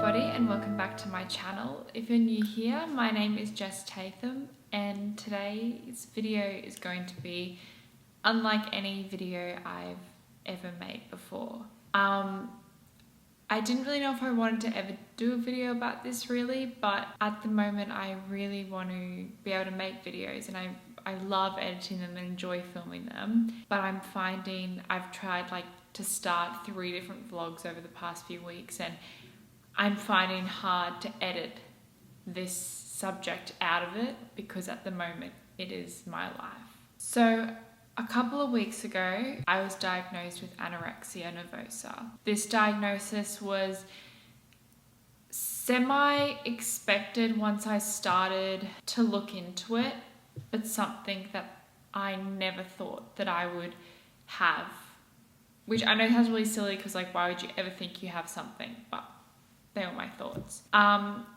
everybody and welcome back to my channel. If you're new here, my name is Jess Tatham and today's video is going to be unlike any video I've ever made before. I didn't really know if I wanted to ever do a video about this really, but at the moment I really want to be able to make videos and I love editing them and enjoy filming them, but I'm finding I've tried to start 3 different vlogs over the past few weeks and I'm finding hard to edit this subject out of it because at the moment it is my life. So a couple of weeks ago, I was diagnosed with anorexia nervosa. This diagnosis was semi-expected once I started to look into it, but something that I never thought that I would have. Which I know sounds really silly because why would you ever think you have something? But they were my thoughts.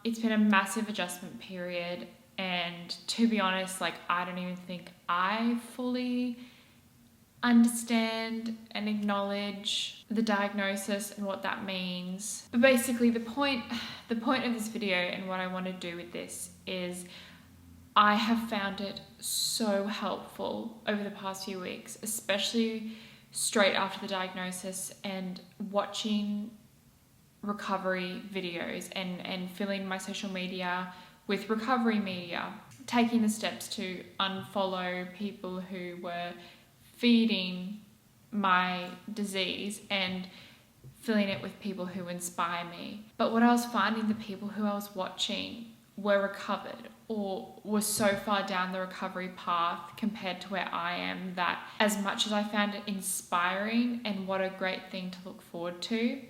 It's been a massive adjustment period, and to be honest, I don't even think I fully understand and acknowledge the diagnosis and what that means. But basically the point of this video and what I want to do with this is I have found it so helpful over the past few weeks, especially straight after the diagnosis, and watching recovery videos and filling my social media with recovery media, taking the steps to unfollow people who were feeding my disease and filling it with people who inspire me. But what I was finding, the people who I was watching were recovered or were so far down the recovery path compared to where I am, that as much as I found it inspiring and what a great thing to look forward to,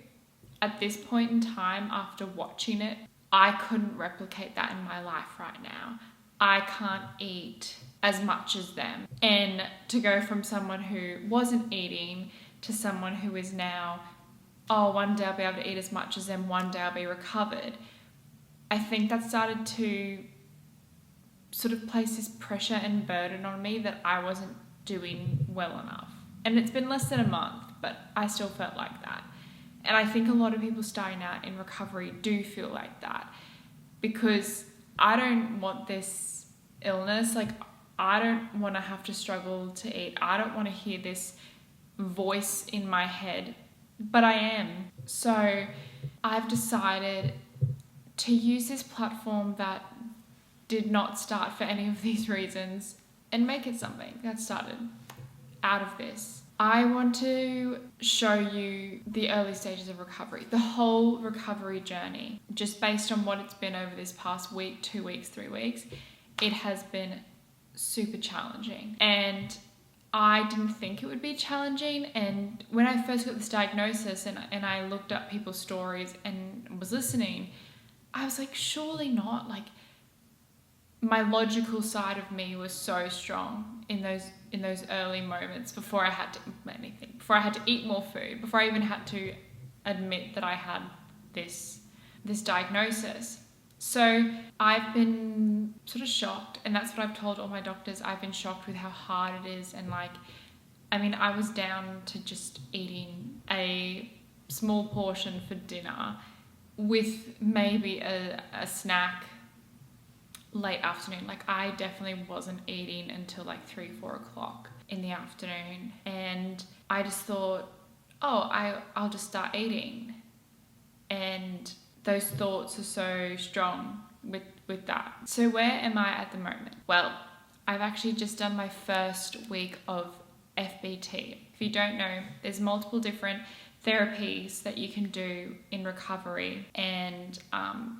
at this point in time after watching it, I couldn't replicate that in my life right now. I can't eat as much as them. And to go from someone who wasn't eating to someone who is now, one day I'll be able to eat as much as them, one day I'll be recovered. I think that started to sort of place this pressure and burden on me that I wasn't doing well enough. And it's been less than a month, but I still felt like that. And I think a lot of people starting out in recovery do feel like that, because I don't want this illness. I don't want to have to struggle to eat. I don't want to hear this voice in my head, but I am. So I've decided to use this platform that did not start for any of these reasons and make it something that started out of this. I want to show you the early stages of recovery, the whole recovery journey, just based on what it's been over this past week, 2 weeks, 3 weeks. It has been super challenging, and I didn't think it would be challenging. And when I first got this diagnosis and I looked up people's stories and was listening, I was like, surely not. My logical side of me was so strong in those early moments before I had to implement anything, before I had to eat more food, before I even had to admit that I had this diagnosis. So I've been sort of shocked, and that's what I've told all my doctors. I've been shocked with how hard it is, and I was down to just eating a small portion for dinner with maybe a snack late afternoon. I definitely wasn't eating until 3-4 o'clock in the afternoon, and I just thought, I'll just start eating. And those thoughts are so strong with that. So where am I at the moment? Well, I've actually just done my first week of FBT. If you don't know, there's multiple different therapies that you can do in recovery, and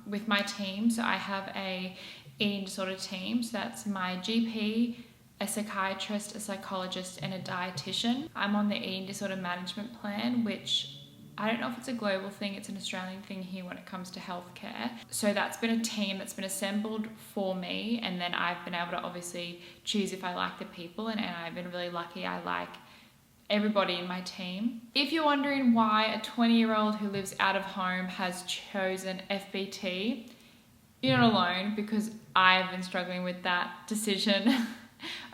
with my team, so I have a eating disorder team, so that's my GP, a psychiatrist, a psychologist, and a dietitian. I'm on the eating disorder management plan, which I don't know if it's a global thing, it's an Australian thing here when it comes to healthcare. So that's been a team that's been assembled for me, and then I've been able to obviously choose if I like the people, and I've been really lucky. I like everybody in my team. If you're wondering why a 20-year-old who lives out of home has chosen FBT, you're not alone, because I've been struggling with that decision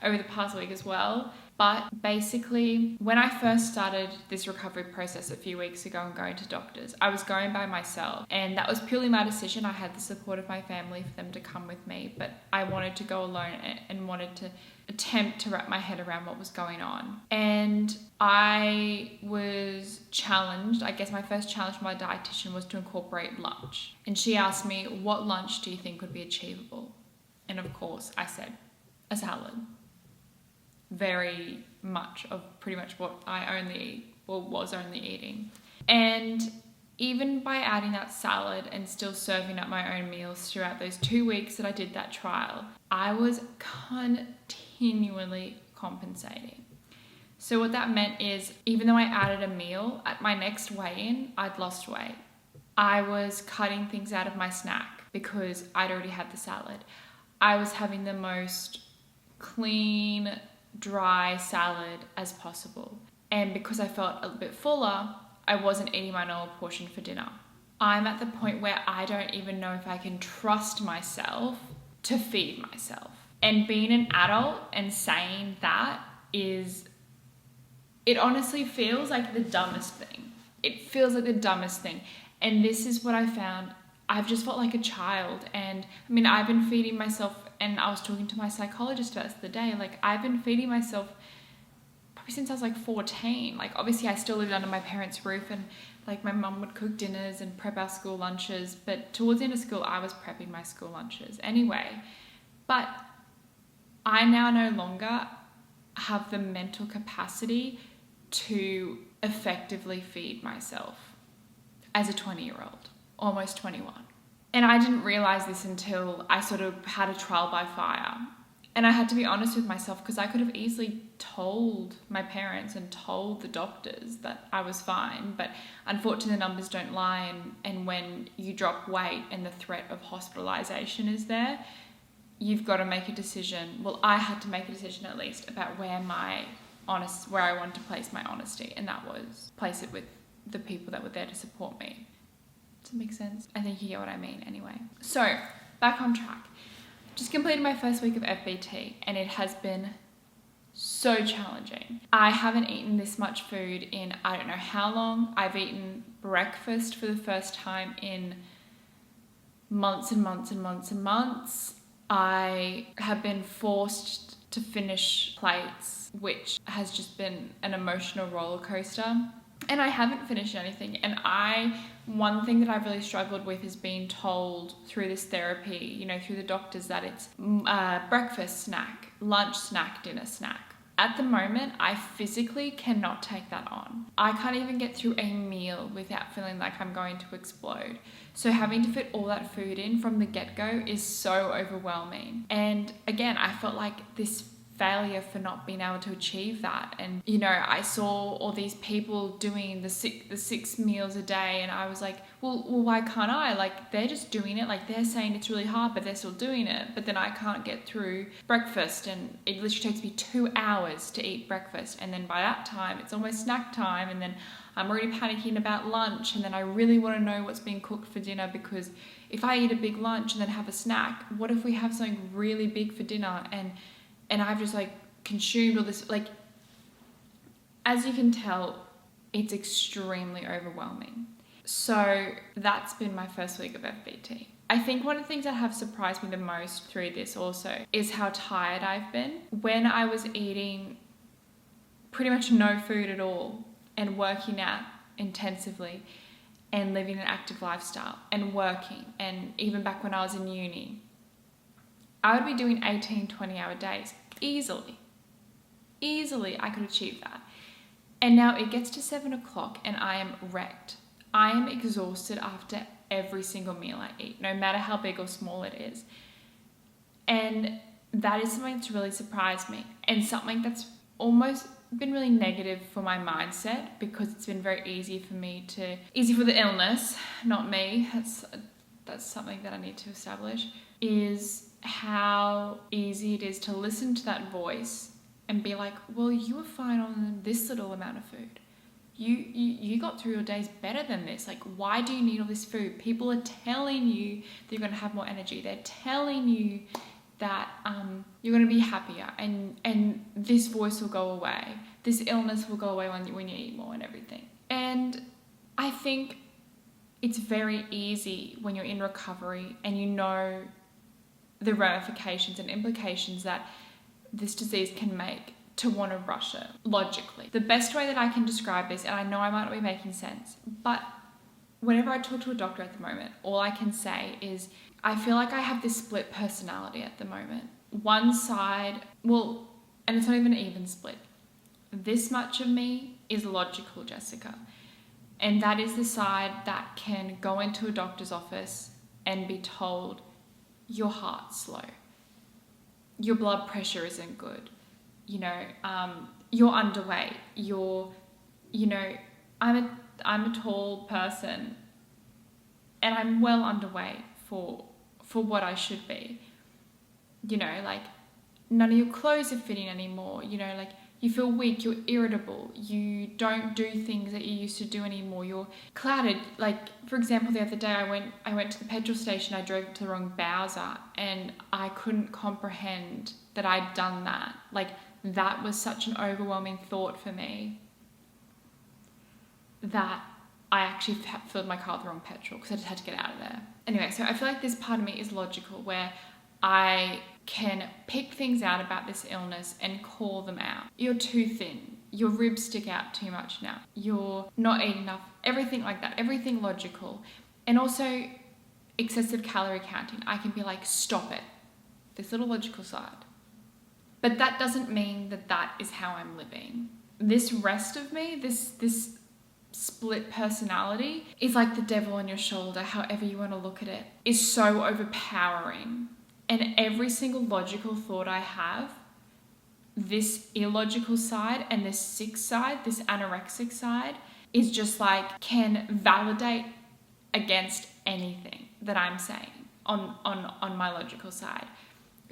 over the past week as well. But basically, when I first started this recovery process a few weeks ago and going to doctors, I was going by myself, and that was purely my decision. I had the support of my family for them to come with me, but I wanted to go alone and wanted to attempt to wrap my head around what was going on. And I was challenged. I guess my first challenge from my dietitian was to incorporate lunch. And she asked me, what lunch do you think would be achievable? And of course, I said, a salad. Very much of pretty much what I only eat, or was only eating. And even by adding that salad and still serving up my own meals throughout those 2 weeks that I did that trial, I was continually compensating. So what that meant is, even though I added a meal, at my next weigh-in, I'd lost weight. I was cutting things out of my snack because I'd already had the salad. I was having the most clean, dry salad as possible. And because I felt a little bit fuller, I wasn't eating my normal portion for dinner. I'm at the point where I don't even know if I can trust myself to feed myself. And being an adult and saying that it honestly feels like the dumbest thing. It feels like the dumbest thing. And this is what I found. I've just felt like a child. And I mean, I've been feeding myself, and I was talking to my psychologist about this the other day. Like, I've been feeding myself probably since I was like 14. Like, obviously I still lived under my parents' roof, and like my mum would cook dinners and prep our school lunches. But towards the end of school, I was prepping my school lunches anyway. But I now no longer have the mental capacity to effectively feed myself as a 20-year-old. Almost 21. And I didn't realize this until I sort of had a trial by fire. And I had to be honest with myself, because I could have easily told my parents and told the doctors that I was fine. But unfortunately, the numbers don't lie. And when you drop weight and the threat of hospitalization is there, you've got to make a decision. Well, I had to make a decision at least about where I wanted to place my honesty. And that was place it with the people that were there to support me. Does it make sense? I think you get what I mean anyway. So, back on track. Just completed my first week of FBT, and it has been so challenging. I haven't eaten this much food in I don't know how long. I've eaten breakfast for the first time in months and months and months and months. I have been forced to finish plates, which has just been an emotional roller coaster. And I haven't finished anything. And one thing that I've really struggled with is being told through this therapy, through the doctors, that it's breakfast snack, lunch snack, dinner snack. At the moment, I physically cannot take that on. I can't even get through a meal without feeling like I'm going to explode. So having to fit all that food in from the get-go is so overwhelming. And again, I felt like this failure for not being able to achieve that. And I saw all these people doing the six meals a day, and I was like, well why can't I? Like, they're just doing it. Like, they're saying it's really hard, but they're still doing it. But then I can't get through breakfast, and it literally takes me 2 hours to eat breakfast, and then by that time it's almost snack time, and then I'm already panicking about lunch, and then I really want to know what's being cooked for dinner, because if I eat a big lunch and then have a snack, what if we have something really big for dinner? And I've just consumed all this, as you can tell, it's extremely overwhelming. So that's been my first week of FBT. I think one of the things that have surprised me the most through this also is how tired I've been. When I was eating pretty much no food at all and working out intensively and living an active lifestyle and working, and even back when I was in uni, I would be doing 18, 20-hour days. Easily I could achieve that. And now it gets to 7 o'clock and I am wrecked. I am exhausted after every single meal I eat, no matter how big or small it is. And that is something that's really surprised me, and something that's almost been really negative for my mindset, because it's been very easy for the illness, not me. That's something that I need to establish, is how easy it is to listen to that voice and be like, well, you were fine on this little amount of food. You got through your days better than this. Like, why do you need all this food? People are telling you that you're going to have more energy. They're telling you that you're going to be happier, and this voice will go away. This illness will go away when you eat more and everything. And I think it's very easy when you're in recovery and you know the ramifications and implications that this disease can make to want to rush it logically. The best way that I can describe this, and I know I might not be making sense, but whenever I talk to a doctor at the moment, all I can say is I feel like I have this split personality at the moment. One side, well, and it's not even an even split. This much of me is logical, Jessica. And that is the side that can go into a doctor's office and be told your heart's slow, your blood pressure isn't good, you're underweight, I'm a tall person and I'm well underweight for what I should be. None of your clothes are fitting anymore. You feel weak, you're irritable, you don't do things that you used to do anymore, you're clouded. For example, the other day I went to the petrol station, I drove to the wrong Bowser, and I couldn't comprehend that I'd done that. That was such an overwhelming thought for me that I actually filled my car with the wrong petrol because I just had to get out of there. Anyway, so I feel like this part of me is logical, where I can pick things out about this illness and call them out. You're too thin. Your ribs stick out too much now. You're not eating enough. Everything like that. Everything logical. And also excessive calorie counting. I can be like, stop it. This little logical side. But that doesn't mean that is how I'm living. This rest of me, this split personality is like the devil on your shoulder, however you want to look at it, is so overpowering. And every single logical thought I have, this illogical side and this sick side, this anorexic side, is just can validate against anything that I'm saying on my logical side.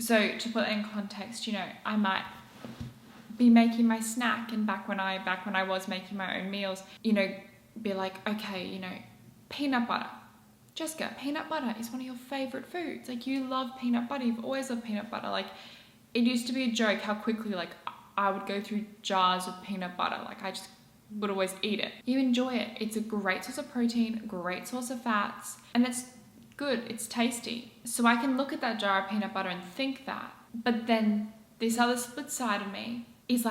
So to put that in context, I might be making my snack, and back when I was making my own meals, be like, okay, peanut butter. Jessica, peanut butter is one of your favorite foods. You love peanut butter. You've always loved peanut butter. It used to be a joke how quickly, I would go through jars of peanut butter. I just would always eat it. You enjoy it. It's a great source of protein, great source of fats, and it's good. It's tasty. So I can look at that jar of peanut butter and think that. But then this other split side of me is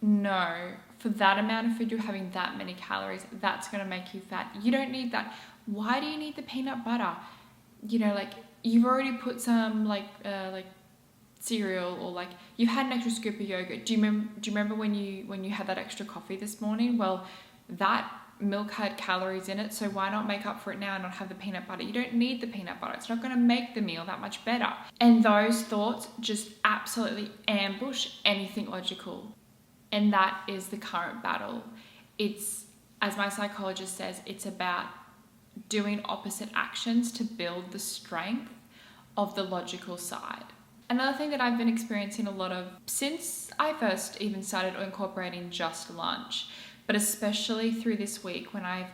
no, for that amount of food, you're having that many calories. That's going to make you fat. You don't need that. Why do you need the peanut butter? You've already put some cereal, or you've had an extra scoop of yogurt. Do you remember when you had that extra coffee this morning? Well, that milk had calories in it, so why not make up for it now and not have the peanut butter? You don't need the peanut butter. It's not going to make the meal that much better. And those thoughts just absolutely ambush anything logical. And that is the current battle. It's, as my psychologist says, it's about doing opposite actions to build the strength of the logical side. Another thing that I've been experiencing a lot of since I first even started incorporating just lunch, but especially through this week when I've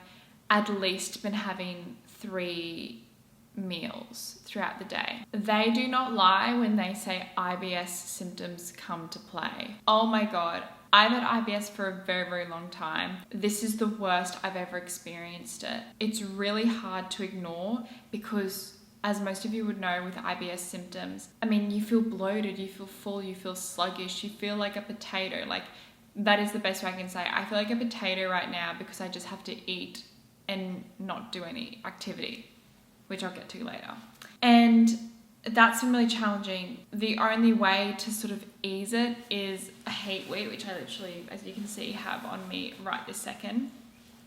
at least been having 3 meals throughout the day. They do not lie when they say IBS symptoms come to play. Oh my God. I've had IBS for a very, very long time. This is the worst I've ever experienced it. It's really hard to ignore because, as most of you would know, with IBS symptoms, you feel bloated, you feel full, you feel sluggish, you feel like a potato. That is the best way I can say it. I feel like a potato right now because I just have to eat and not do any activity, which I'll get to later. And that's been really challenging. The only way to sort of ease it is a heat wheat, which I literally, as you can see, have on me right this second,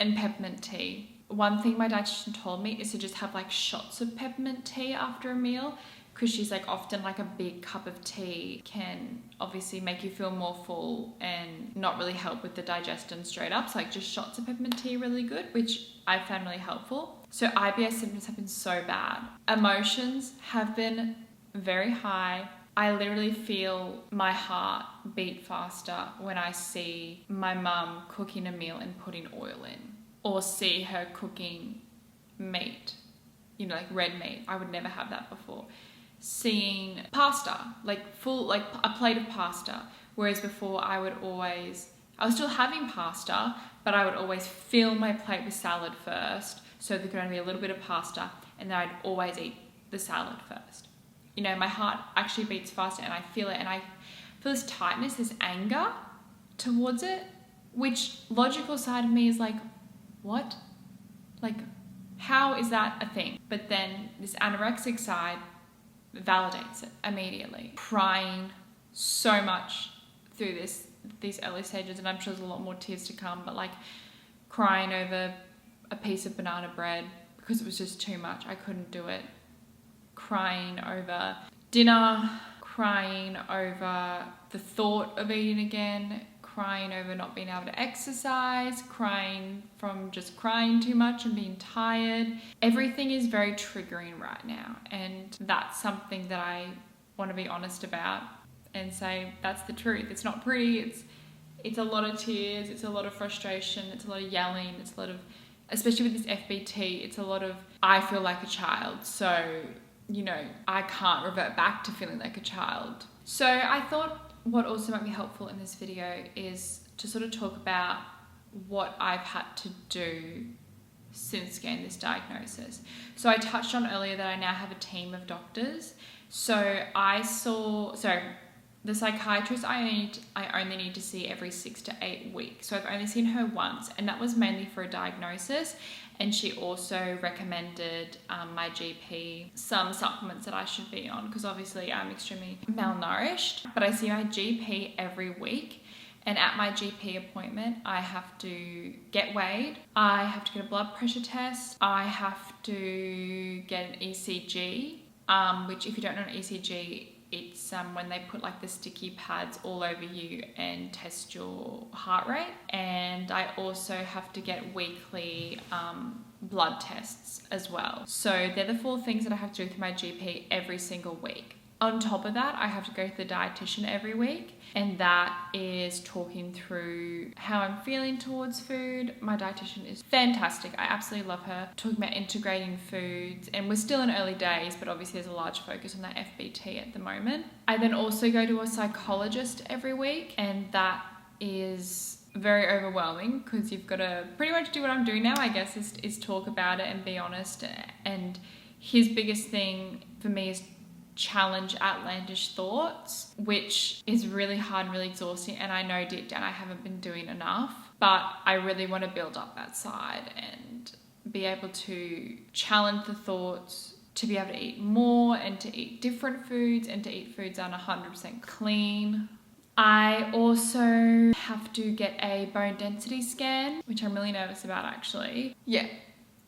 and peppermint tea. One thing my dietitian told me is to just have shots of peppermint tea after a meal, because she's often a big cup of tea can obviously make you feel more full and not really help with the digestion straight up. So just shots of peppermint tea are really good, which I found really helpful. So IBS symptoms have been so bad. Emotions have been very high. I literally feel my heart beat faster when I see my mum cooking a meal and putting oil in, or see her cooking meat, red meat. I would never have that before. seeing pasta, like full, like a plate of pasta. Whereas before I was still having pasta, but I would always fill my plate with salad first. So there could only be a little bit of pasta, and then I'd always eat the salad first. You know, my heart actually beats faster, and I feel it, and I feel this tightness, this anger towards it, which logical side of me is like, what? Like, how is that a thing? But then this anorexic side validates it immediately. Crying so much through these early stages, and I'm sure there's a lot more tears to come, but like crying over a piece of banana bread because it was just too much. I couldn't do it. Crying over dinner, crying over the thought of eating again, crying over not being able to exercise, crying from just crying too much and being tired. Everything is very triggering right now, and that's something that I want to be honest about and say that's the truth. It's not pretty. It's a lot of tears. It's a lot of frustration. It's a lot of yelling. It's a lot of, especially with this FBT, it's a lot of, I feel like a child. So, you know, I can't revert back to feeling like a child. So I thought what also might be helpful in this video is to sort of talk about what I've had to do since getting this diagnosis. So I touched on earlier that I now have a team of doctors. The psychiatrist I only need to see every 6 to 8 weeks. So I've only seen her once, and that was mainly for a diagnosis. And she also recommended my GP some supplements that I should be on, because obviously I'm extremely malnourished. But I see my GP every week, and at my GP appointment, I have to get weighed. I have to get a blood pressure test. I have to get an ECG, which if you don't know an ECG, it's when they put like the sticky pads all over you and test your heart rate. And I also have to get weekly blood tests as well. So they're the 4 things that I have to do with my GP every single week. On top of that, I have to go to the dietitian every week, and that is talking through how I'm feeling towards food. My dietitian is fantastic. I absolutely love her. Talking about integrating foods, and we're still in early days, but obviously there's a large focus on that FBT at the moment. I then also go to a psychologist every week, and that is very overwhelming because you've got to pretty much do what I'm doing now, I guess, is talk about it and be honest. And his biggest thing for me is challenge outlandish thoughts, which is really hard and really exhausting, and I know deep down I haven't been doing enough, but I really want to build up that side and be able to challenge the thoughts, to be able to eat more and to eat different foods and to eat foods that are 100% clean. I also have to get a bone density scan, which I'm really nervous about actually. Yeah,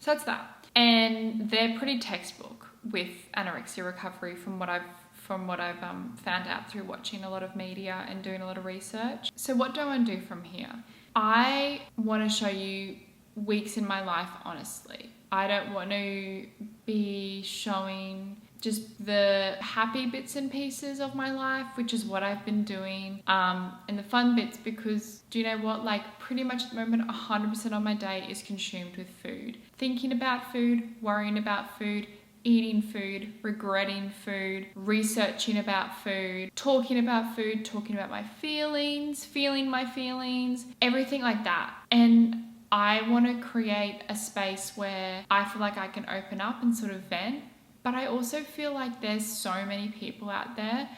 so that's that. And they're pretty textbook with anorexia recovery from what I've found out through watching a lot of media and doing a lot of research. So what do I want to do from here? I want to show you weeks in my life honestly. I don't want to be showing just the happy bits and pieces of my life, which is what I've been doing, and the fun bits, because do you know what, like pretty much at the moment 100% of my day is consumed with food. Thinking about food, worrying about food, eating food, regretting food, researching about food, talking about food, talking about my feelings, feeling my feelings, everything like that. And I want to create a space where I feel like I can open up and sort of vent, but I also feel like there's so many people out there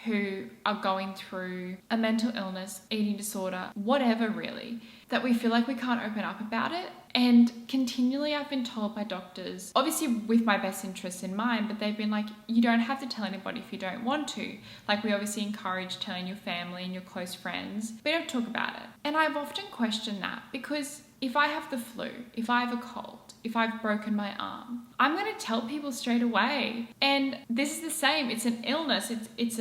who are going through a mental illness, eating disorder, whatever really, that we feel like we can't open up about it. And continually I've been told by doctors, obviously with my best interests in mind, but they've been like, you don't have to tell anybody if you don't want to. Like, we obviously encourage telling your family and your close friends, but don't talk about it. And I've often questioned that, because if I have the flu, if I have a cold, if I've broken my arm, I'm going to tell people straight away. And this is the same. It's an illness. It's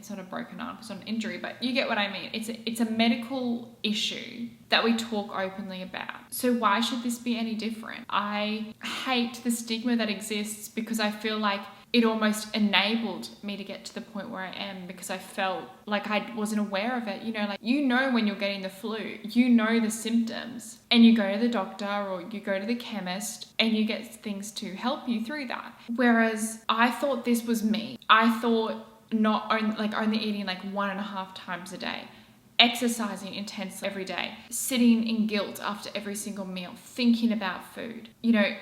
not a broken arm, it's not an injury, but you get what I mean. It's a medical issue that we talk openly about. So why should this be any different? I hate the stigma that exists, because I feel like it almost enabled me to get to the point where I am, because I felt like I wasn't aware of it. When you're getting the flu, the symptoms, and you go to the doctor or you go to the chemist and you get things to help you through that. Whereas I thought this was me. I thought only eating 1.5 times a day, exercising intensely every day, sitting in guilt after every single meal, thinking about food,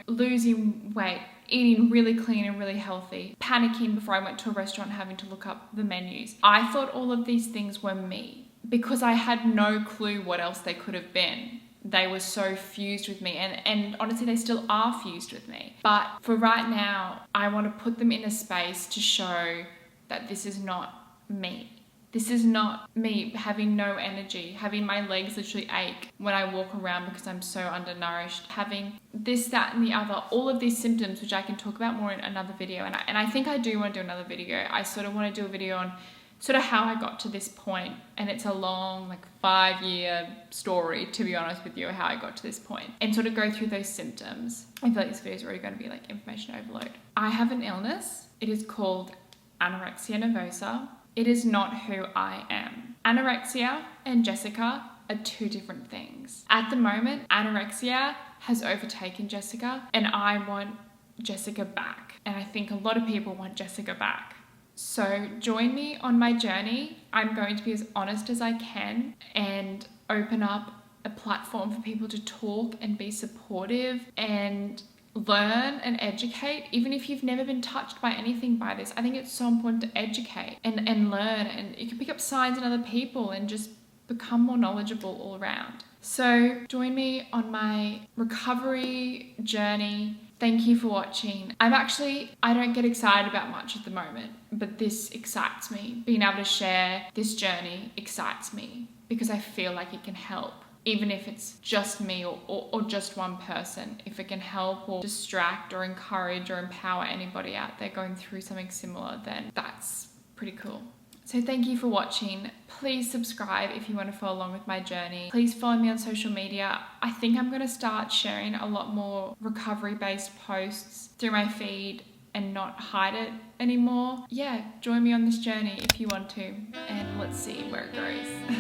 losing weight, eating really clean and really healthy, panicking before I went to a restaurant, having to look up the menus. I thought all of these things were me because I had no clue what else they could have been. They were so fused with me, and honestly, they still are fused with me. But for right now, I want to put them in a space to show that this is not me. This is not me having no energy, having my legs literally ache when I walk around because I'm so undernourished, having this, that, and the other, all of these symptoms, which I can talk about more in another video. And I think I do want to do another video. I sort of want to do a video on sort of how I got to this point. And it's a long, 5-year story, to be honest with you, how I got to this point, and sort of go through those symptoms. I feel like this video is already going to be information overload. I have an illness. It is called anorexia nervosa. It is not who I am. Anorexia and Jessica are two different things. At the moment, anorexia has overtaken Jessica, and I want Jessica back. And I think a lot of people want Jessica back. So join me on my journey. I'm going to be as honest as I can and open up a platform for people to talk and be supportive and learn and educate. Even if you've never been touched by anything by this, I think it's so important to educate and learn, and you can pick up signs in other people and just become more knowledgeable all around. So join me on my recovery journey. Thank you for watching. I don't get excited about much at the moment, but this excites me. Being able to share this journey excites me because I feel like it can help. Even if it's just me or just one person, if it can help or distract or encourage or empower anybody out there going through something similar, then that's pretty cool. So thank you for watching. Please subscribe if you want to follow along with my journey. Please follow me on social media. I think I'm going to start sharing a lot more recovery-based posts through my feed and not hide it anymore. Yeah, join me on this journey if you want to, and let's see where it goes.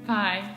Bye.